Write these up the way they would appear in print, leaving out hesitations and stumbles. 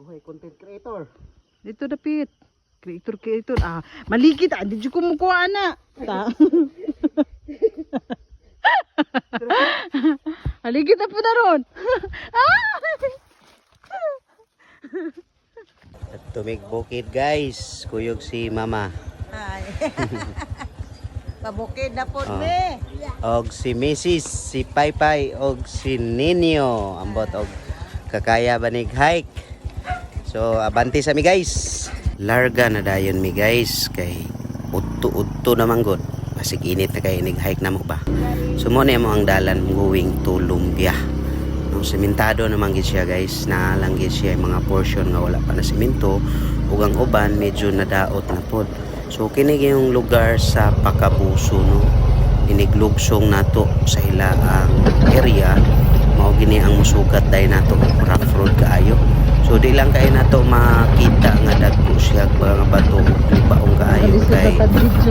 Buhay content creator. Dito dapit. Creator. Maligid. Di ko mo kuha na. Maligid na po na ron. At tumigbukid guys. Kuyog si mama. Ay. Pabukid na po Oh. me. Og si Mrs. Si Paypay. Og si Ninyo. Ambot og kakaya banig hike. So abanti sa mi guys. Larga na dayon mi guys. Kay udto naman god. Basig init na kay inig-hike na mo ba. So mo na mo ang dalan going to Lumbia. No, sementado naman gid siya guys. Naalang gid siya mga portion nga wala pa na semento. Ug ang uban medyo nadaot na pod. So kini yung lugar sa Pakabuso no. Iniglugsong nato sa ilaang area. Mao gini ang musugat dai nato rough road kaayo. So di lang kay nato makita nga dagko siya mga bato libaong kaayo kay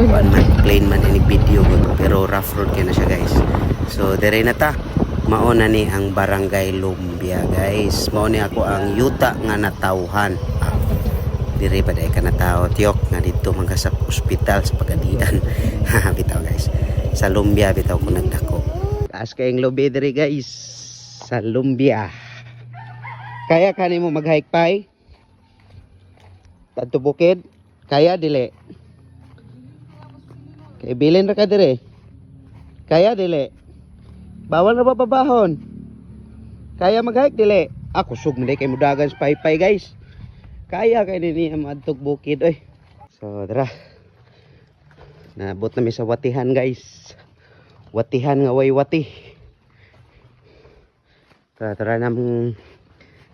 one man plain man ini video pero rough road kay na siya guys. So dire na ta. Mao na ni ang Barangay Lumbia guys. Mao ni ako ang yuta nga natawhan. Dire pa dai ka natawo tiyok nga dito man ka sa ospital sa Pagadian. Bitaw guys. Sa Lumbia bitaw ko nagdako. Taas kayong lobe dire guys sa Lumbia. Kaya kanimo mag-hike pay? Tanto bukid? Kaya dili? Kay bilin ra ka dire? Kaya dili? Bawal na ba babahon? Kaya mag-hike dili? Ako sug mo kay mudagan sa paypay guys. Kaya kay nini ang adtog bukid oy. So tara. Naabot na mi sa watihan guys. Watihan nga way wati. Tara namong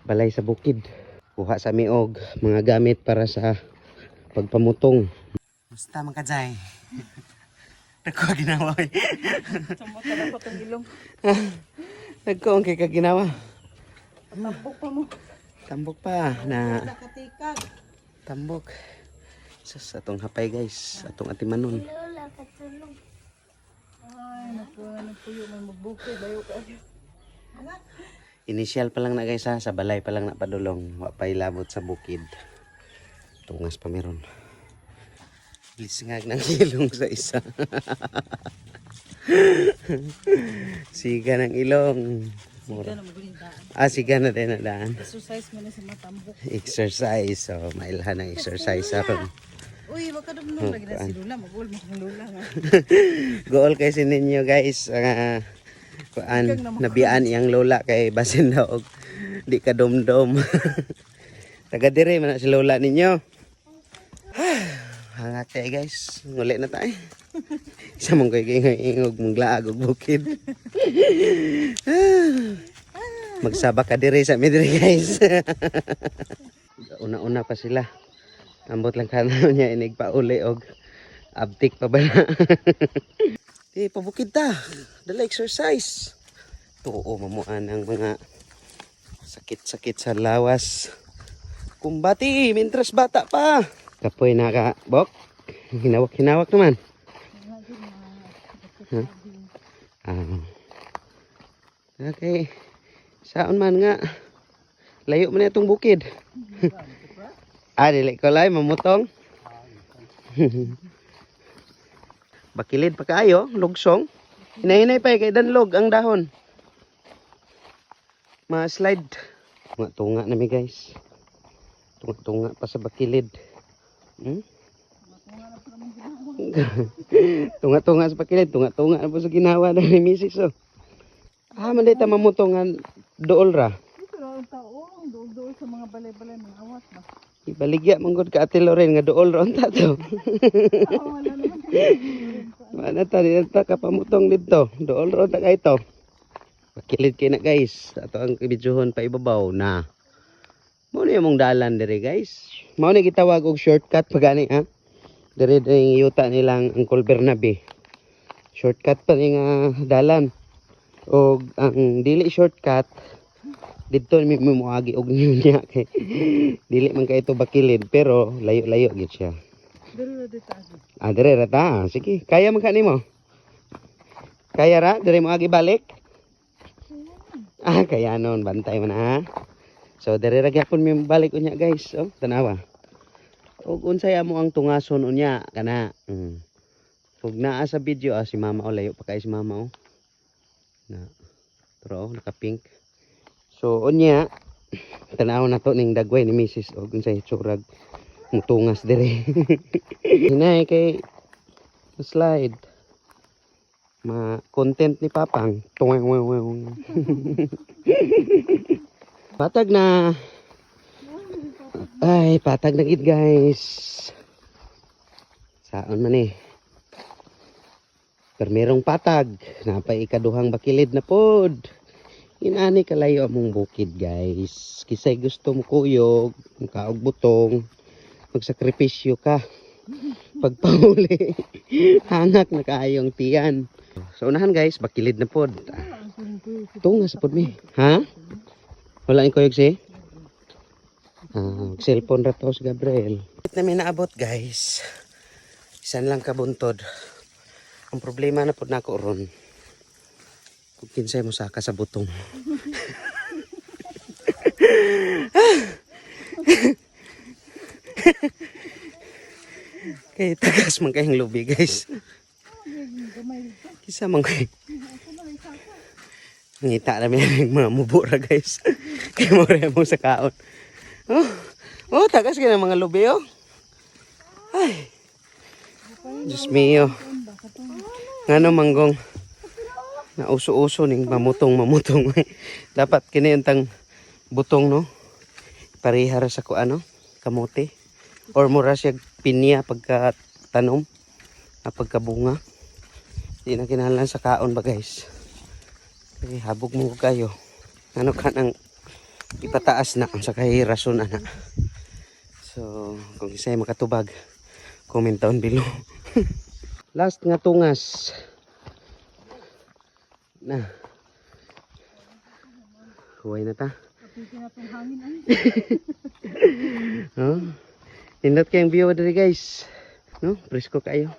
balay sa bukid. Kuha sa miog mga gamit para sa pagpamutong. Musta man kadzay? Dagko ginawa. Sumot na po itong ilong. Dagko ang kay kaginawa. Tambok pa mo. Tambok pa na Nakatikag. tambok. Sus atong hapay guys, atong atimanon. Ay, napuyo may magbukid. Bayo ka. Initial pa lang na guys ha, sa balay pa lang na padulong. Wa pa'y labot sa bukid. Tungas pa meron. Lisngag ng ilong sa isa. Siga ng ilong. Siga na magulindaan. Siga na din na daan. Exercise mo na sa matambok. Exercise. So, mailhan ng exercise ako. Uy, wag ka dumulong lagi na si Lula. Mag-uul mo kang Lula nga. Goal kasi ninyo guys. Nabiyaan iyang lola kay basin daw og di ka dumdum. Taga dire man na si lola ninyo. Hangat kay guys, nguli na tayo. Isa mong kay ingog mong laag og bukid. Magsaba ka dire sa midre guys. Una-una pa sila. Ambot lang kanaw niya inig pa uli og abtik pa ba na. Di pabukid ta. Dala exercise. Tuo mamuan ang mga sakit-sakit sa lawas. Kumbati, mintras bata pa. Kapoy nakabok. Hinawak-hinawak naman. Huh? Okay. Saan man nga. Layo man itong bukid. Dili ko lang mamutong. Bakilid pa kaayo, lugsong. Hinay-hinay pa kay danlog ang dahon. Ma-slide. Tunga-tunga na mi guys. Tunga-tunga pa sa bakilid. Tunga-tunga sa bakilid. Tunga-tunga na po sa ginawa na ni misis. Oh. Manday ta mamutongan dool ra. Ito na ang taong. Dool-dool sa mga balay-balay. Mga awas ba? Ibaligya manggod ka Ate Loren nga dool ra unta to. Wala naman. Mana ta dito kapamutong dito. Dool ra unta kay to. Bakilid kay na guys. Ato ang ibidyohon pa ibabaw na. Mao ni among dalan dire guys. Mao ni gitawag og shortcut pagani ha. Dire ding yuta nilang Uncle Bernabe. Shortcut pa ni nga dalan. Og ang dili shortcut dito mi moagi og niya kay dili man kay ito bakilid pero layo-layo gid siya. Dire dito agi. Dire ra ta. Sige, kaya man kanimo. Kaya ra dire mo agi balik. Kaya non bantay man ha. So dere ra gyapon mi balik unya guys. Oh, tanawa. Ug unsay amo ang tungason unya kana. Ug naa sa video si mama o layo pa kay si mama oh. Na. Pero naka-pink. So unya tanaw na to ning dagway ni Mrs. ug unsay tsurag mutungas dire. Hinay kay slide. Ma-content ni Papang. Patag na. Ay, patag na gid guys. Saan man eh. Permerong patag. Napay ikaduhang bakilid na pod. Inani kalayo among bukid guys. Kisay gusto mo kuyog, makaog butong, magsakripisyo ka. Pagpahuli, hangak na kaayong tiyan. So unahan guys, bakilid na pod. Tungas pod mi. Ha? Wala yung kuyog si? Cellphone ra to si Gabriel. Ito namin naabot guys. Isan lang kabuntod. Ang problema na pod nako ron. Kung kinsay mo saka sa butong. Kay tagas man kayong lubi guys. Kisa man kay. Ngita namin yung mga mubura guys. Kay mo rin mo sa kaon. Oh, tagas ka ng mga lubi oh. Ay. Diyos mio. Ngano manggong. Na uso-uso ning mamutong. Dapat kini tang butong no. Parihara sa kuano, kamote. Or mura siya pinya pagka tanom, pagkabunga. Di na kinahanglan sa kaon ba guys. Okay, habog mo kayo. Ano ka nang ipataas na ang sakay rason ana. So, kung isa'y makatubag, comment down below. Last nga tungas. Na. Huway na ta. Oh. Indot kayong view diri guys. No, presko kayo.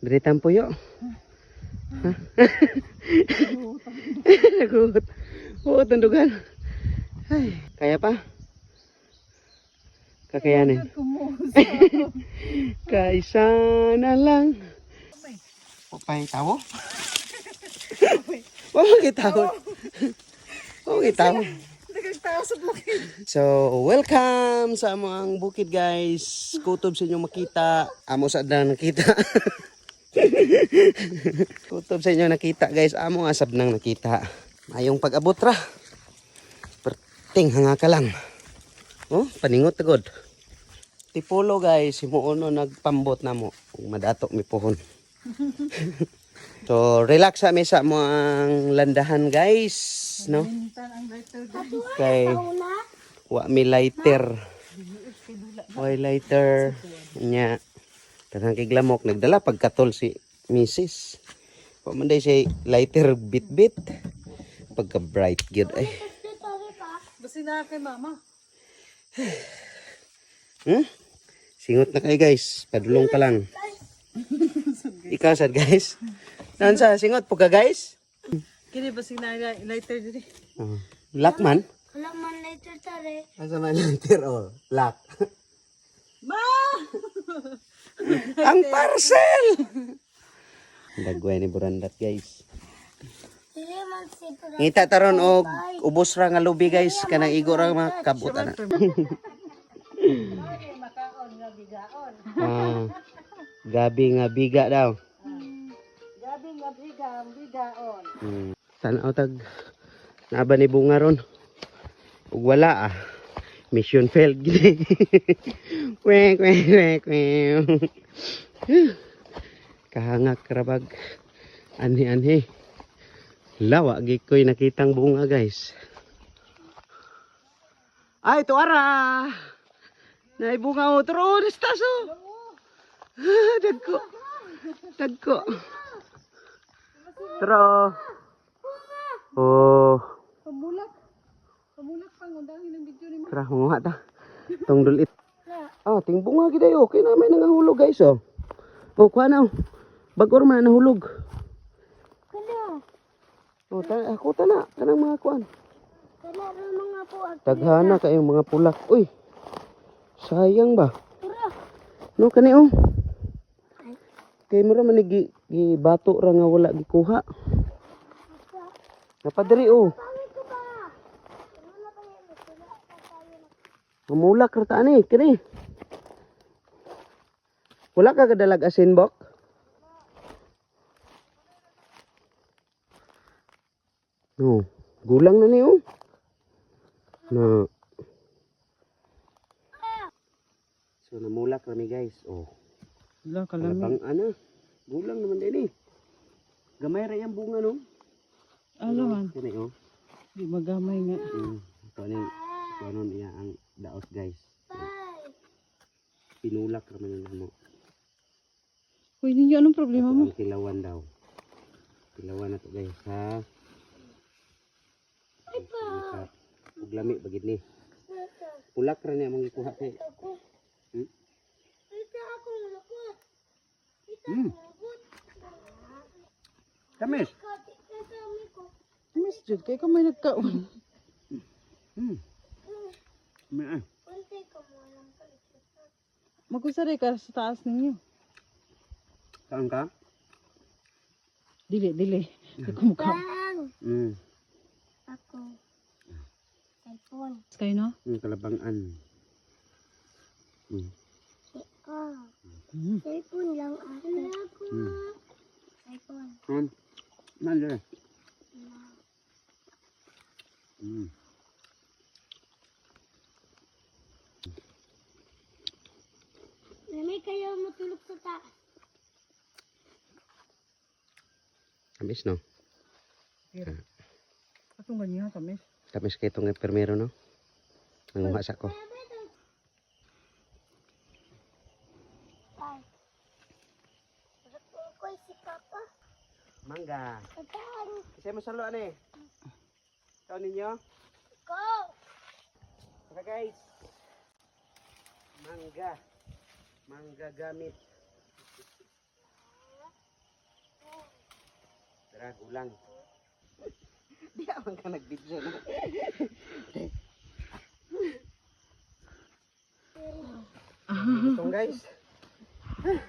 Diri tampuyo. Ha? Naguot. Oo, tandugan. Ay, kaya pa? Kakayanin. Kaisa na lang. Papay tawo? Wala tawo. Okay, tawo. So, welcome sa among bukid guys. Kutob sa inyo makita. Amo sa dang nakita. Kutob sa inyo nakita guys. Amo asab nang nakita. Mayong pag-abot ra. Perting hanga ka lang. Oh, paningot tagod. Tipolo guys, himuon nagpambot na mo. Madato mi pohon. So, relax sa mesa mo ang landahan guys. No? Kay wa mi lighter. Why lighter? Nya. Tanang kiglamok nagdala pagkatol si Mrs. Wa man day say lighter bit-bit. Pagka bright gid ay. Basi na kay mama. Singot na kayo guys. Padulong pa lang. Ikaw sad guys. Nan sa singot po ka guys? Kini basi na lighter diri. Lock man? Wala man later tare. Asa man lighter oh, lock. Ma! Ang parcel! Dagway ni Burandat guys. Dili man si Pura. Ngita taron og ubos ra nga lubi guys kanang igo ra makabot ana. Gabi nga biga daw. Gabi nga bigaon. Tanaw tag naba ni bunga ron. Ug wala mission failed gid. Kwek. Kahangak karabag. Anhi. Lawa gi ko'y nakitang bunga guys. Ay tuara. Nay bunga o tro staso. Dagko. Tro. Oh. Pamulak pang undangin ang video ni mo. Tara, munga ta. Tong dulit. Ting bunga gid ayo. Okay na may nangahulog guys oh. Oh, kuha na. Bagor man nahulog. Kala. Oh, ako ta na. Kanang mga kuan. Kala ra mga mga puwag. Taghana kayong mga pulak. Uy. Sayang ba? Tara. No kani oh. Kay mo ra man gi bato ra nga wala gikuha. Napadiri oh. Pangit ko ba? Ano na ba yan? Wala pa tayo na. Mamulak ra ta ani kani. Wala ka kadalag asin bok? No, gulang na ni oh. Na. So namulak kami guys. Oh. Wala kalami. Kalabang ana. Gulang naman din eh. Gamay ra yang bunga no. Ano man? Kani oh. Di magamay nga. Ito niya ang daos guys. Bye. Pinulak naman yung ano. Uy, ninyo anong problema mo? Ang kilawan daw. Kilawan na to guys ha. Ay pa. Ug lami bagid ni. Pulak ra niya mong ikuha kay. Ako. Hmm? Ito akong lukot. Ito Hmm. akong lukot. Tamis. Kasami ko. Miss Jude, kay ka may nagkaon. May Kunti ko mo lang kalit. Magkusari ka sa taas ninyo. Saan ka? Dili. Kay kumukha. Bang. Ako. Cellphone. Kayo no? Kalabangan. Ikaw. Hmm. Cellphone lang ako. Cellphone. Nandiyan. May kayo matulog sa taas. Tamis no? Pero. Atong ganyan tamis. Tamis kay itong permero no? Nanguha sa ko. Ay. Koy si Papa. Mangga. Kataan Kasi masalo ani. Ikaw ninyo? ko. Tara guys. Mangga. Mangga gamit. Tara, gulang. Di naman ka nag-video na. Butong guys.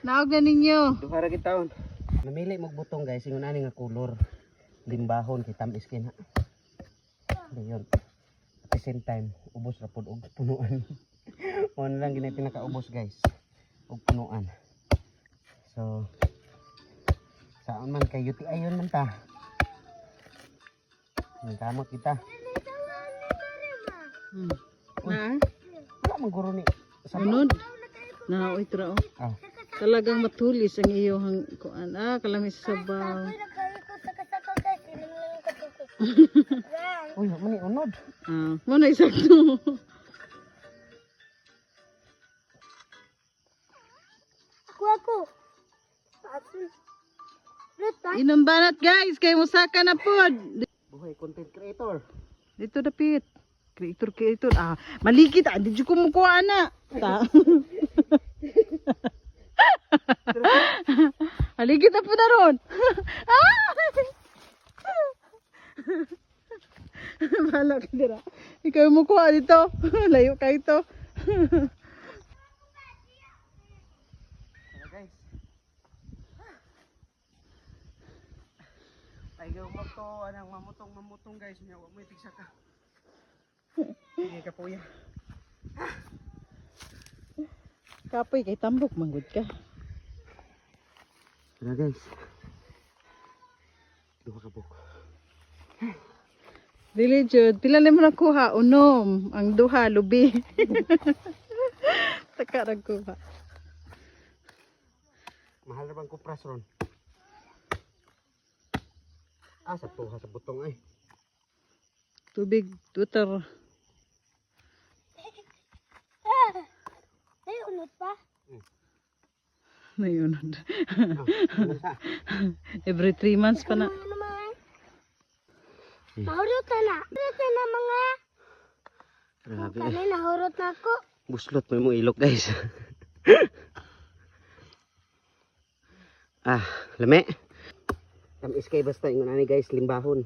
Naog na ninyo. Duha ra gitaon. Namili mo butong guys, ingon ani nga kulor. Limbahon kay tamis kay na. Dayon. At the same time, ubos ra pud og punuan. Mo na lang ginay pinakaubos guys. Og punuan. So saan man kay UTI ayon man ta. Nagkamot kita. Hmm. Na? Wala man guro ni. Unod. Na oy tra oh. Ah. Talagang matulis ang iyong kuan. Kalami sa sabaw. Ay, nagkaya ko sa kasaka guys. Sinimlang yung katuko. Uy, mani unod. Mo na isakto. Ako. Asun. Ruta. Inom banat guys, kay musaka na pod. Buhay content creator. Dito dapit. Creator. Maligit di jud ko mukuha na. Ta. Maligit na po na ron. Balak dira. Ikaw mo kuha dito. Layo ka ito. Tara guys. Ay gaw mo to anang mamutong guys, nya wa mo itigsa ka. Sige ka puya. Kapoy kay tambok manggod ka. Tara guys. Duha ka buko. Dili jud, pila na mo nakuha unom, ang duha lubi. Taka ra kuha. Mahal na bang kupras ron? Sa tuha sa butong ay. Tubig, tutor. Ay, unod pa. Nayunod. Ano sa? Every 3 months pa na. Ano naman? Mahurot na. Mahurot na mga. Grabe. Kami nahurot na ako. Buslot mo yung ilok guys. Lame. Tamis kay basta yung nani guys, limbahon.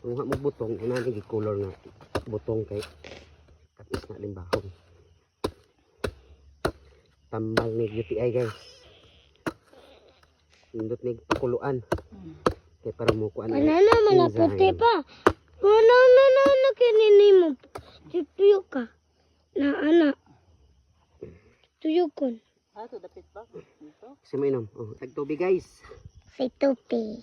Kung mo butong, ina ni color nga butong kay kapis na limbahon. Tambal ni UTI guys. Indot ni pakuluan. Kay para mo kuan. Ano naman na puti pa. No, kinini mo. Tuyo ka. Na anak. Tuyo kon. Ito, dapit pa. Dito. Kasi mo inom. Oh, tagtubig guys. Say tupi.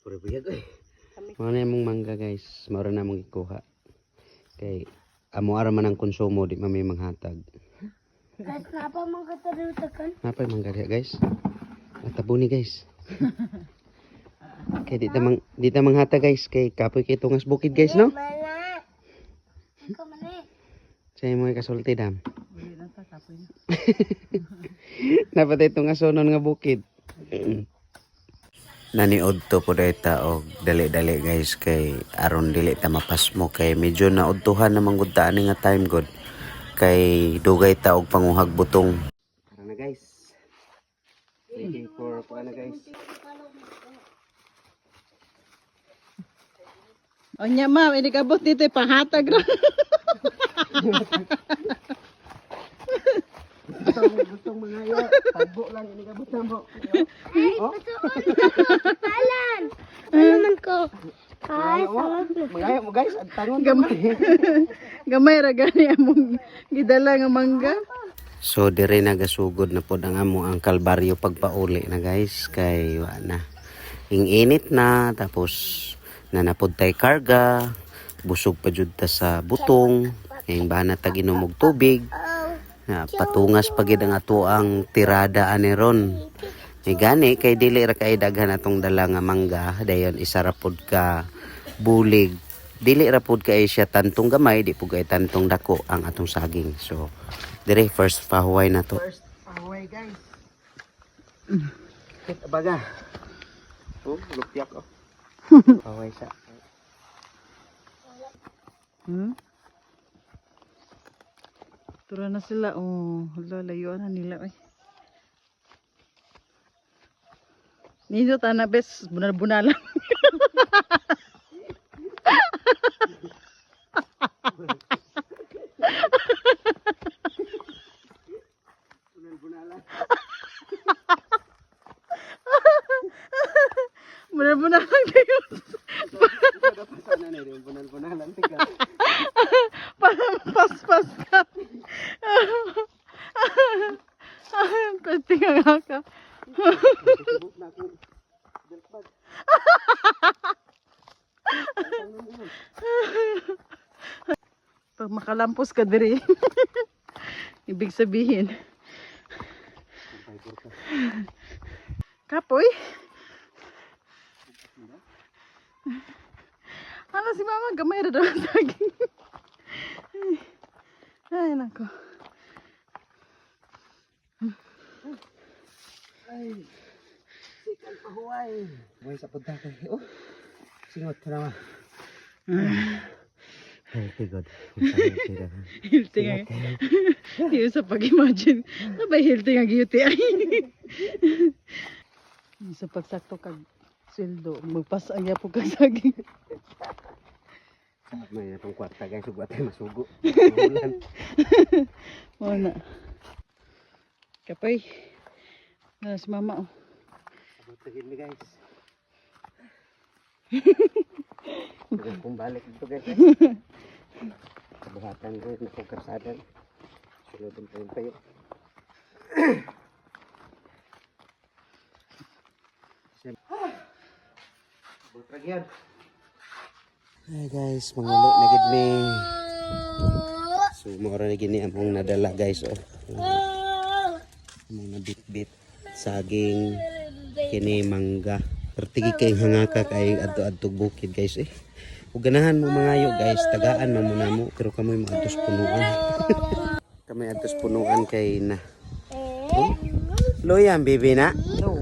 Puro buyag eh. Ano yung mangga guys. Maura na mong ikuha. Kay amo ara man ang konsumo di man may manghatag. Guys, napa man ka tarutakan? Napay mangga diha guys. Matabuni guys. Kay di ta manghatag guys kay kapoy kay tungas bukid guys no. Mana. Ikaw man eh. Say mo kasulti dam. Bili lang ta, kapoy na. Napatay tungas sonon nga bukid. Naniod to po dayta og dali-dali guys kay aron dili ta mapasmo kay medyo naudtuhan na manggudtaan nga time god kay dugay ta og panguhag butong. Tara na guys. Waiting for na guys. O nya ma'am, ini kabot dito pahatag ra. Gustong mangayo, tagbo lang ini kabot na mo. Ay, palan. Ano man ko? Ay, sawag na. Mangayo mo guys, ang tangon Gamay ra gani among gidala nga mangga. So dire nagasugod na pod ang amo ang kalbaryo pagpauli na guys kay wa na. Init na tapos nanapod tay karga, busog pa jud ta sa butong, kay bana ta ginom og tubig. Na patungas pagid ang ato ang tirada ani ron. Ni gani kay dili ra kay daghan atong dala nga mangga, dayon isa ra pod ka bulig. Dili ra pod kay siya tantong gamay, di pod kay tantong dako ang atong saging. So dire first pahuway na to. First pahuway guys. Kit baga. Oh, lupyak oh. Pahuway sa. Tura na sila. Oh, layuan na nila. Ay. Nito tana bes, bunal-bunalan. Bunal-bunalan kayo. Parang paspas ka. Pwede ka ka. Pag makalampos ka diri. Ibig sabihin. Kapoy. Ano si mama gamay ra daw saging. Ay nako. Ay. Sikan pahuway. Huway sa punta kay. Oh. Singot ka naman. Healthy God. Healthy nga. Yung sa pag-imagine. Sabay healthy nga giyuti ay. Sa pagsakto kag sweldo. Magpasaya po kag saging. May natong kwarta guys. Huwag tayo masugo. Wala. Kapay. Wala si mama oh. Abot mi guys. Kung balik dito guys. Buhatan ko na kong karsadan. Sunodin pa yung payo. Butag yan. Hi guys, manguli na gid mi. So mura na gini among nadala guys oh. Among nabit-bit saging kini mangga. Pertigi kay hangaka kay adto-adto bukid guys eh. Ug ganahan mo mangayo guys, tagaan man mo namo pero kamoy maadtos punuan. Kamay adtos punuan kay na. Oh? Loyan bibi na. No.